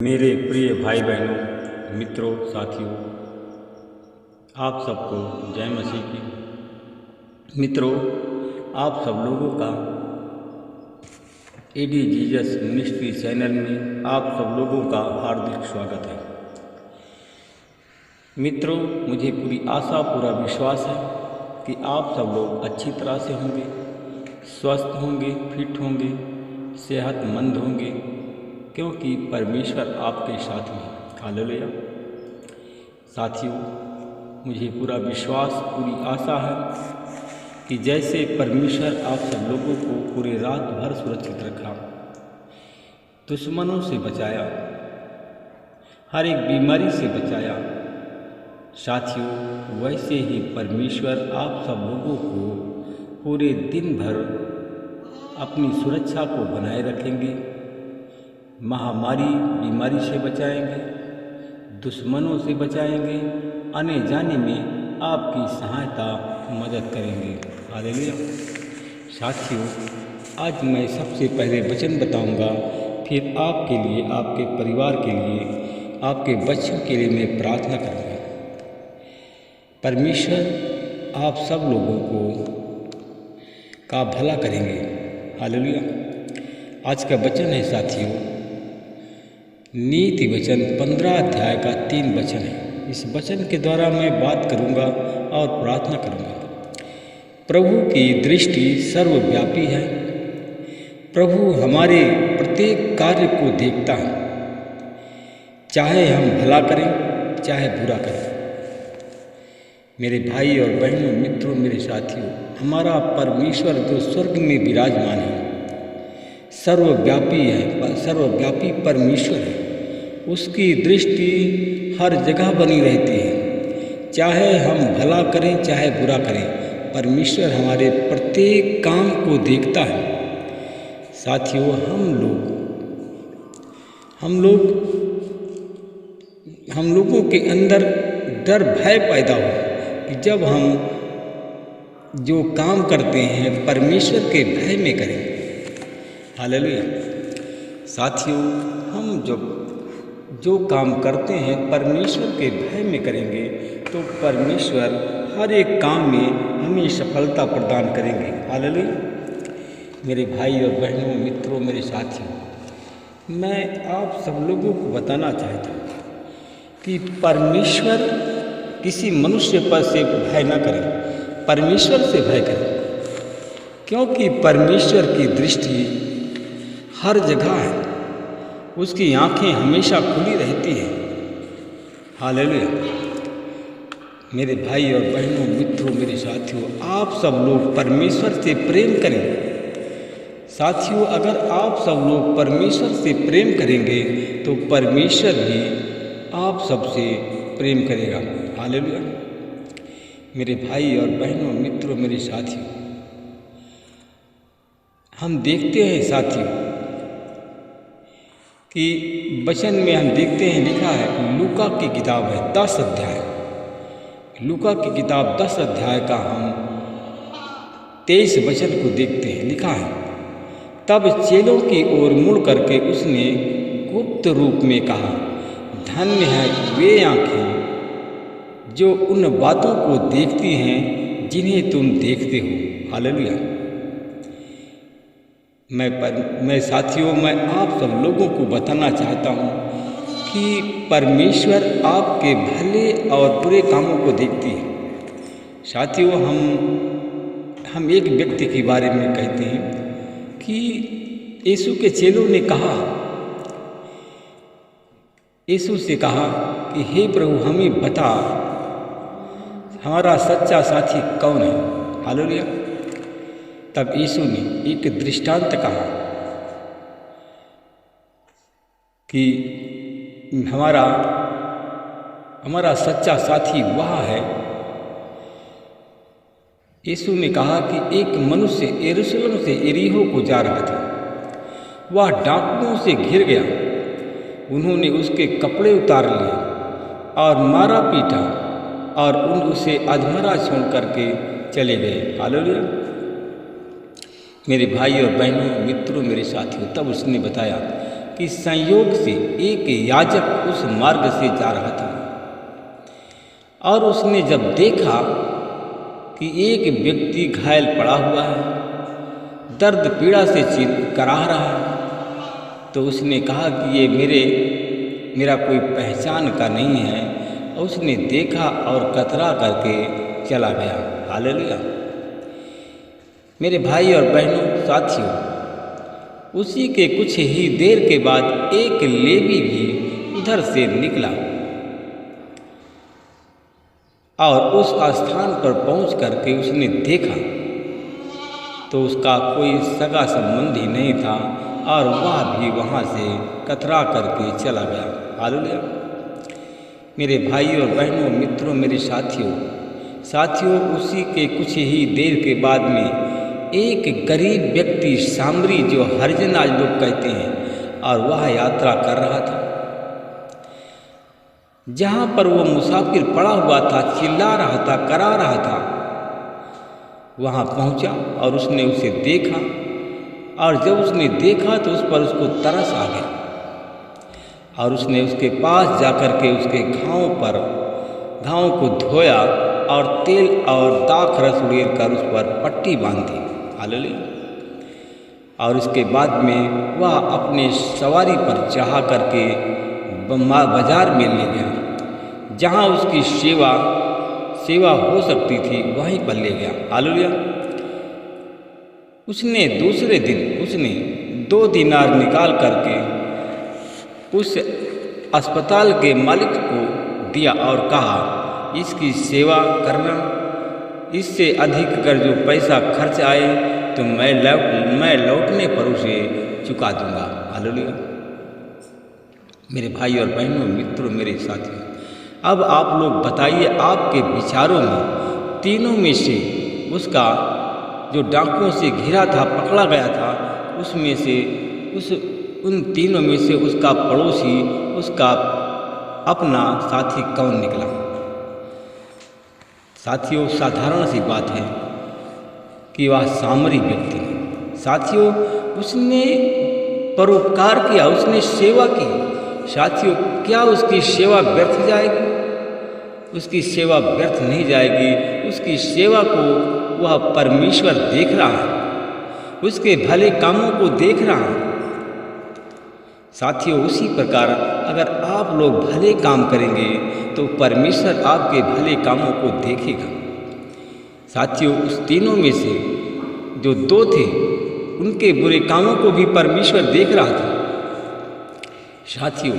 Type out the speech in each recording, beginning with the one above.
मेरे प्रिय भाई बहनों, मित्रों, साथियों, आप सबको जय मसीह की। मित्रों, आप सब लोगों का एडी जीसस मिनिस्ट्री चैनल में आप सब लोगों का हार्दिक स्वागत है। मित्रों, मुझे पूरी आशा पूरा विश्वास है कि आप सब लोग अच्छी तरह से होंगे, स्वस्थ होंगे, फिट होंगे, सेहतमंद होंगे, क्योंकि परमेश्वर आपके साथ में है। हालेलुया। साथियों, मुझे पूरा विश्वास, पूरी आशा है कि जैसे परमेश्वर आप सब लोगों को पूरी रात भर सुरक्षित रखा, दुश्मनों से बचाया, हर एक बीमारी से बचाया, साथियों वैसे ही परमेश्वर आप सब लोगों को पूरे दिन भर अपनी सुरक्षा को बनाए रखेंगे, महामारी बीमारी से बचाएंगे, दुश्मनों से बचाएंगे, आने जाने में आपकी सहायता मदद करेंगे। हालेलुया। साथियों, आज मैं सबसे पहले वचन बताऊंगा, फिर आपके लिए, आपके परिवार के लिए, आपके बच्चों के लिए मैं प्रार्थना करूंगा। परमेश्वर आप सब लोगों को का भला करेंगे। हालेलुया। आज का वचन है साथियों, नीति वचन 15 अध्याय का 3 वचन है। इस वचन के द्वारा मैं बात करूंगा और प्रार्थना करूंगा। प्रभु की दृष्टि सर्वव्यापी है। प्रभु हमारे प्रत्येक कार्य को देखता है, चाहे हम भला करें चाहे बुरा करें। मेरे भाई और बहनों, मित्रों, मेरे साथियों, हमारा परमेश्वर जो स्वर्ग में विराजमान है, सर्वव्यापी है, सर्वव्यापी परमेश्वर है। उसकी दृष्टि हर जगह बनी रहती है, चाहे हम भला करें चाहे बुरा करें, परमेश्वर हमारे प्रत्येक काम को देखता है। साथियों, हम लोगों के अंदर डर भय पैदा हो कि जब हम जो काम करते हैं परमेश्वर के भय में करें। हालेलुया। साथियों, हम जब जो काम करते हैं परमेश्वर के भय में करेंगे तो परमेश्वर हर एक काम में हमें सफलता प्रदान करेंगे। हालेलुया। मेरे भाई और बहनों, मित्रों, मेरे साथियों, मैं आप सब लोगों को बताना चाहता हूँ कि परमेश्वर किसी मनुष्य पर से भय न करें, परमेश्वर से भय करें, क्योंकि परमेश्वर की दृष्टि हर जगह है, उसकी आंखें हमेशा खुली रहती हैं। हालेलुया। मेरे भाई और बहनों, मित्रों, मेरे साथियों, आप सब लोग परमेश्वर से प्रेम करें। साथियों, अगर आप सब लोग परमेश्वर से प्रेम करेंगे तो परमेश्वर भी आप सबसे प्रेम करेगा। हालेलुया। मेरे भाई और बहनों, मित्रों, मेरे साथियों, हम देखते हैं साथियों कि वचन में हम देखते हैं, लिखा है, लूका की किताब है 10 अध्याय, लूका की किताब 10 अध्याय का हम 23 वचन को देखते हैं। लिखा है, तब चेलों की ओर मुड़ करके उसने गुप्त रूप में कहा, धन्य है वे आंखें जो उन बातों को देखती हैं जिन्हें तुम देखते हो। हालेलुया। मैं साथियों, मैं आप सब लोगों को बताना चाहता हूँ कि परमेश्वर आपके भले और बुरे कामों को देखती है। साथियों, हम एक व्यक्ति के बारे में कहते हैं कि यीशु के चेलों ने कहा, यीशु से कहा कि हे प्रभु, हमें बता हमारा सच्चा साथी कौन है। हालेलुया। तब यीशु ने एक दृष्टांत कहा कि हमारा सच्चा साथी वह है। यीशु ने कहा कि एक मनुष्य यरूशलेम से यरीहो को जा रहा था। वह डाकुओं से घिर गया। उन्होंने उसके कपड़े उतार लिए और मारा पीटा और उसे अधमरा छोड़ करके चले गए। हालेलुया। मेरे भाई और बहनों, मित्रों, मेरे साथियों, तब उसने बताया कि संयोग से एक याजक उस मार्ग से जा रहा था और उसने जब देखा कि एक व्यक्ति घायल पड़ा हुआ है, दर्द पीड़ा से कराह रहा है, तो उसने कहा कि ये मेरा कोई पहचान का नहीं है। और उसने देखा और कतरा करके चला गया। हालेलुया। मेरे भाई और बहनों, साथियों, उसी के कुछ ही देर के बाद एक लेवी भी उधर से निकला और उस स्थान पर पहुंच करके उसने देखा तो उसका कोई सगा संबंधी नहीं था और वह भी वहां से कतरा करके चला गया। हालेलुया। मेरे भाई और बहनों, मित्रों, मेरे साथियों, उसी के कुछ ही देर के बाद में एक गरीब व्यक्ति, सामरी, जो हरिजन आज लोग कहते हैं, और वह यात्रा कर रहा था। जहाँ पर वो मुसाफिर पड़ा हुआ था, चिल्ला रहा था, करा रहा था, वहाँ पहुँचा और उसने उसे देखा। और जब उसने देखा तो उस पर उसको तरस आ गया और उसने उसके पास जाकर के उसके घावों को धोया और तेल और दाख रस उड़ेल कर उस पर पट्टी बांध दी। हालेलुया। और उसके बाद में वह अपने सवारी पर चढ़ा करके बाजार में ले गया, जहाँ उसकी सेवा हो सकती थी, वहीं पर ले गया। हालेलुया। उसने दूसरे दिन 2 दीनार निकाल करके उस अस्पताल के मालिक को दिया और कहा, इसकी सेवा करना, इससे अधिक अगर जो पैसा खर्च आए तो मैं लौटने पर उसे चुका दूंगा। हालेलुया। मेरे भाई और बहनों, मित्रों, मेरे साथियों, अब आप लोग बताइए, आपके विचारों में तीनों में से उसका जो डाकुओं से घिरा था, पकड़ा गया था, उसमें से उन तीनों में से उसका पड़ोसी, उसका अपना साथी कौन निकला? साथियों, साधारण सी बात है कि वह सामरी व्यक्ति है। साथियों, उसने परोपकार किया, उसने सेवा की। साथियों, क्या उसकी सेवा व्यर्थ जाएगी? उसकी सेवा व्यर्थ नहीं जाएगी। उसकी सेवा को वह परमेश्वर देख रहा है, उसके भले कामों को देख रहा है। साथियों, उसी प्रकार अगर आप लोग भले काम करेंगे तो परमेश्वर आपके भले कामों को देखेगा। साथियों, उस तीनों में से जो 2 थे, उनके बुरे कामों को भी परमेश्वर देख रहा था। साथियों,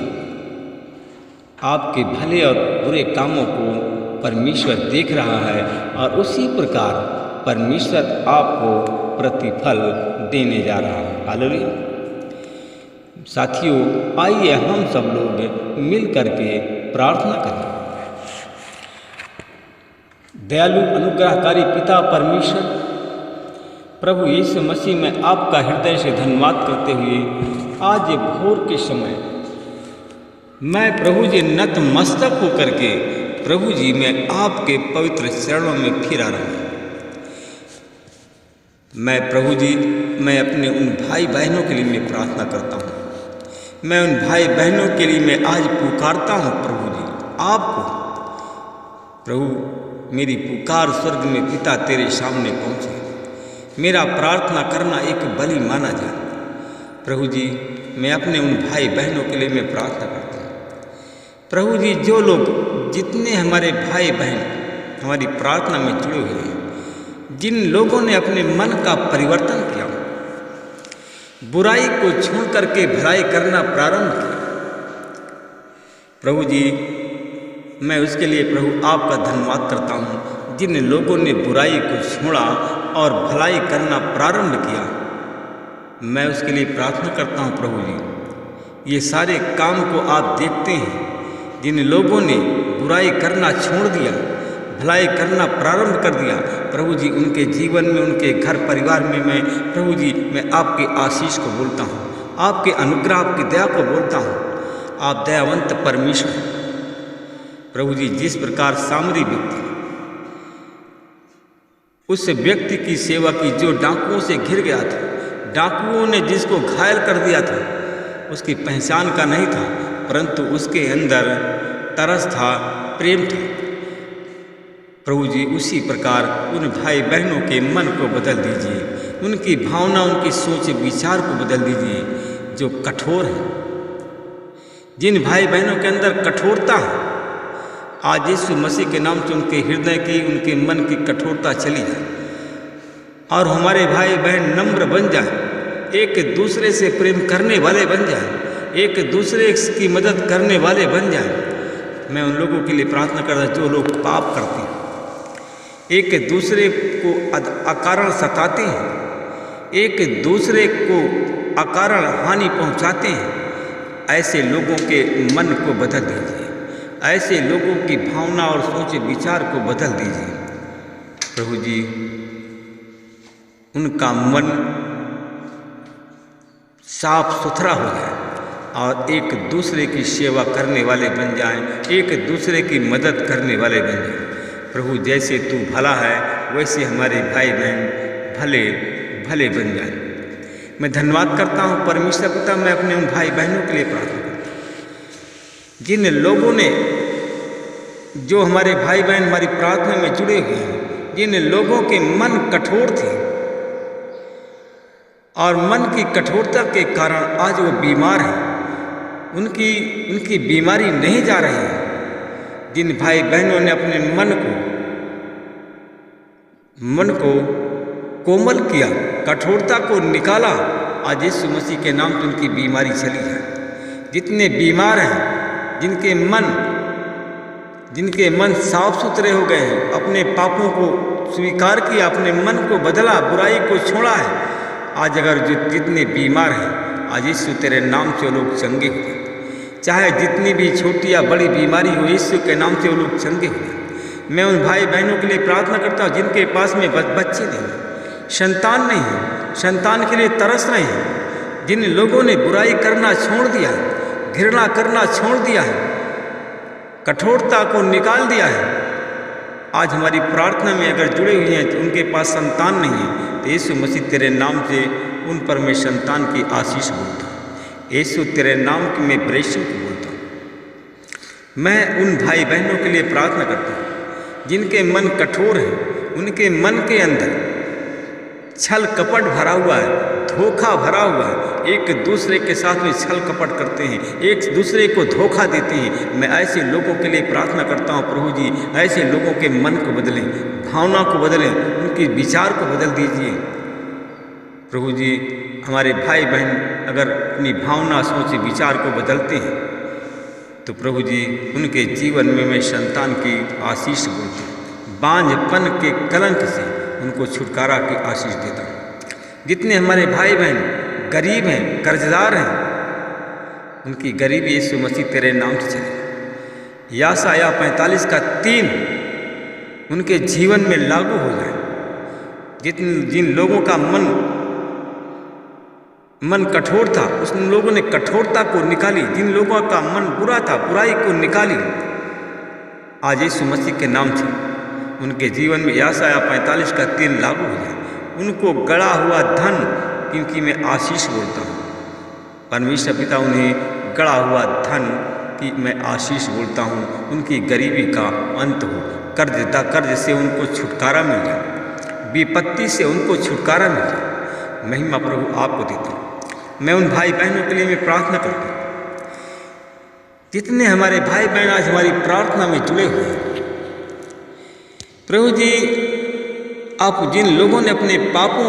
आपके भले और बुरे कामों को परमेश्वर देख रहा है और उसी प्रकार परमेश्वर आपको प्रतिफल देने जा रहा है। हालेलुया। साथियों, आइए हम सब लोग मिल करके प्रार्थना करें। दयालु अनुग्रहकारी पिता परमेश्वर, प्रभु यीशु मसीह में आपका हृदय से धन्यवाद करते हुए आज भोर के समय मैं प्रभु जी नतमस्तक होकर के प्रभु जी मैं आपके पवित्र चरणों में फिर आ रहा हूँ। मैं प्रभु जी, मैं अपने उन भाई बहनों के लिए मैं प्रार्थना करता हूँ। मैं उन भाई बहनों के लिए मैं आज पुकारता हूँ प्रभु जी आपको। प्रभु, मेरी पुकार स्वर्ग में पिता तेरे सामने पहुँचे। मेरा प्रार्थना करना एक बलि माना जाए। प्रभु जी, मैं अपने उन भाई बहनों के लिए मैं प्रार्थना करता हूँ। प्रभु जी, जो लोग, जितने हमारे भाई बहन हमारी प्रार्थना में जुड़े हुए हैं, जिन लोगों ने अपने मन का परिवर्तन किया, बुराई को छोड़ करके भलाई करना प्रारंभ किया, प्रभु जी, मैं उसके लिए प्रभु आपका धन्यवाद करता हूँ। जिन लोगों ने बुराई को छोड़ा और भलाई करना प्रारंभ किया, मैं उसके लिए प्रार्थना करता हूँ। प्रभु जी, ये सारे काम को आप देखते हैं। जिन लोगों ने बुराई करना छोड़ दिया, भलाई करना प्रारंभ कर दिया, प्रभु जी, उनके जीवन में, उनके घर परिवार में मैं प्रभु जी मैं आपके आशीष को बोलता हूँ, आपके अनुग्रह, आपकी दया को बोलता हूँ। आप दयावंत परमेश्वर प्रभु जी, जिस प्रकार सामरी व्यक्ति उस व्यक्ति की सेवा की जो डाकुओं से घिर गया था, डाकुओं ने जिसको घायल कर दिया था, उसकी पहचान का नहीं था, परंतु उसके अंदर तरस था, प्रेम था। प्रभु जी उसी प्रकार उन भाई बहनों के मन को बदल दीजिए, उनकी भावना, उनकी सोच विचार को बदल दीजिए जो कठोर है। जिन भाई बहनों के अंदर कठोरता है, आज यीशु मसीह के नाम से उनके हृदय की, उनके मन की कठोरता चली जाए और हमारे भाई बहन नम्र बन जाए, एक दूसरे से प्रेम करने वाले बन जाए, एक दूसरे की मदद करने वाले बन जाए। मैं उन लोगों के लिए प्रार्थना करता जो लोग पाप करते हैं, एक दूसरे को अकारण सताते हैं, एक दूसरे को अकारण हानि पहुंचाते हैं, ऐसे लोगों के मन को बदल दीजिए, ऐसे लोगों की भावना और सोच विचार को बदल दीजिए। प्रभु जी उनका मन साफ सुथरा हो जाए और एक दूसरे की सेवा करने वाले बन जाएं, एक दूसरे की मदद करने वाले बन जाएं। प्रभु जैसे तू भला है वैसे हमारे भाई बहन भले भले बन जाएं। मैं धन्यवाद करता हूँ परमेश्वर पिता, मैं अपने उन भाई बहनों के लिए प्रार्थना करता हूँ जिन लोगों ने, जो हमारे भाई बहन हमारी प्रार्थना में जुड़े हुए हैं, जिन लोगों के मन कठोर थे और मन की कठोरता के कारण आज वो बीमार हैं, उनकी बीमारी नहीं जा रही है। जिन भाई बहनों ने अपने मन को कोमल किया, कठोरता को निकाला, आज यीशु मसीह के नाम से उनकी बीमारी चली जाए। जितने बीमार हैं, जिनके मन साफ सुथरे हो गए हैं, अपने पापों को स्वीकार किया, अपने मन को बदला, बुराई को छोड़ा है, आज अगर जितने बीमार हैं, आज यीशु तेरे नाम से वो लोग चंगे हुए। चाहे जितनी भी छोटी या बड़ी बीमारी हो, यीशु के नाम से वो लोग चंगे हुए। मैं उन भाई बहनों के लिए प्रार्थना करता हूँ जिनके पास में बच्चे नहीं, संतान नहीं है, संतान के लिए तरस रहे हैं, जिन लोगों ने बुराई करना छोड़ दिया है, घृणा करना छोड़ दिया है, कठोरता को निकाल दिया है, आज हमारी प्रार्थना में अगर जुड़े हुए हैं, उनके पास संतान नहीं है, तो यीशु मसीह तेरे नाम से उन पर मैं संतान की आशीष बोलता हूँ। यीशु तेरे नाम की मैं ब्लेसिंग को बोलता हूँ। मैं उन भाई बहनों के लिए प्रार्थना करता हूँ जिनके मन कठोर है, उनके मन के अंदर छल कपट भरा हुआ है, धोखा भरा हुआ है, एक दूसरे के साथ में छल कपट करते हैं, एक दूसरे को धोखा देते हैं। मैं ऐसे लोगों के लिए प्रार्थना करता हूँ प्रभु जी, ऐसे लोगों के मन को बदलें, भावना को बदलें, उनके विचार को बदल दीजिए। प्रभु जी हमारे भाई बहन अगर अपनी भावना सोच विचार को बदलते हैं तो प्रभु जी उनके जीवन में मैं संतान की आशीष बोलता हूँ, बांझपन के कलंक से उनको छुटकारा की आशीष देता हूँ। जितने हमारे भाई बहन गरीब हैं, कर्जदार हैं, उनकी गरीबी यीशु मसीह तेरे नाम से चले। यशायाह 45 का 3 उनके जीवन में लागू हो जाए। जिन लोगों का मन कठोर था, उस लोगों ने कठोरता को निकाली, जिन लोगों का मन बुरा था, बुराई को निकाली, आज यीशु मसीह के नाम से उनके जीवन में यशायाह 45 का 3 लागू हो जाए। उनको गड़ा हुआ धन, क्योंकि मैं आशीष बोलता हूँ परमेश्वर पिता, उन्हें गड़ा हुआ धन की मैं आशीष बोलता हूँ। उनकी गरीबी का अंत हो, कर्ज से उनको छुटकारा मिल जाए, विपत्ति से उनको छुटकारा मिल जाए। महिमा प्रभु आपको देता हूँ। मैं उन भाई बहनों के लिए मैं प्रार्थना करता हूँ जितने हमारे भाई बहन आज हमारी प्रार्थना में जुड़े हुए हैं। प्रभु जी आप जिन लोगों ने अपने पापों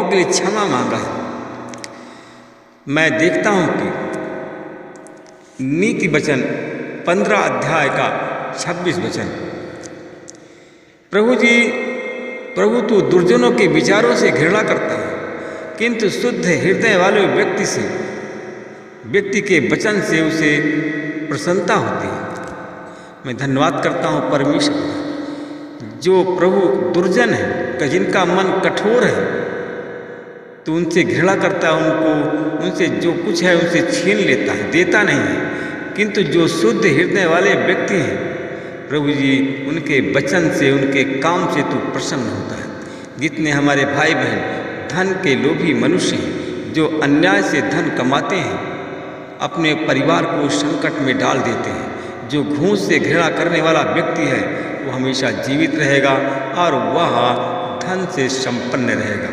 के लिए क्षमा मांगा है, मैं देखता हूँ कि नीति वचन 15 अध्याय का 26 वचन, प्रभु तू दुर्जनों के विचारों से घृणा करता है, किंतु शुद्ध हृदय वाले व्यक्ति के वचन से उसे प्रसन्नता होती है। मैं धन्यवाद करता हूँ परमेश्वर, जो प्रभु दुर्जन है, जिनका मन कठोर है, तो उनसे घृणा करता है, उनसे जो कुछ है उनसे छीन लेता है, देता नहीं है। किंतु जो शुद्ध हृदय वाले व्यक्ति हैं प्रभु जी, उनके वचन से, उनके काम से तू प्रसन्न होता है। जितने हमारे भाई बहन धन के लोभी मनुष्य हैं, जो अन्याय से धन कमाते हैं, अपने परिवार को संकट में डाल देते हैं। जो घूस से घृणा करने वाला व्यक्ति है वो हमेशा जीवित रहेगा और वह धन से संपन्न रहेगा।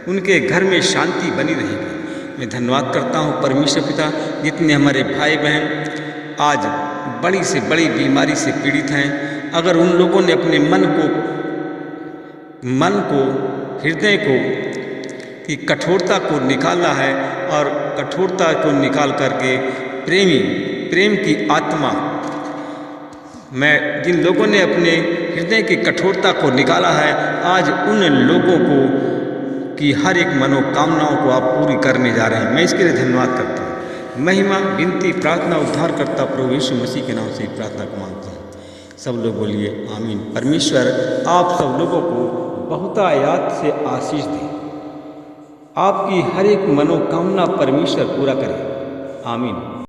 उनके घर में शांति बनी रहेगी। मैं धन्यवाद करता हूँ परमेश्वर पिता, जितने हमारे भाई बहन आज बड़ी से बड़ी बीमारी से पीड़ित हैं, अगर उन लोगों ने अपने मन को हृदय को की कठोरता को निकाला है और कठोरता को निकाल करके प्रेम की आत्मा में जिन लोगों ने अपने हृदय की कठोरता को निकाला है, आज उन लोगों को की हर एक मनोकामनाओं को आप पूरी करने जा रहे हैं। मैं इसके लिए धन्यवाद करता हूँ। महिमा, विनती, प्रार्थना उद्धार करता प्रभु यीशु मसीह के नाम से प्रार्थना को मांगता हूँ। सब लोग बोलिए आमीन। परमेश्वर आप सब लोगों को बहुतायत से आशीष दे, आपकी हर एक मनोकामना परमेश्वर पूरा करे। आमीन।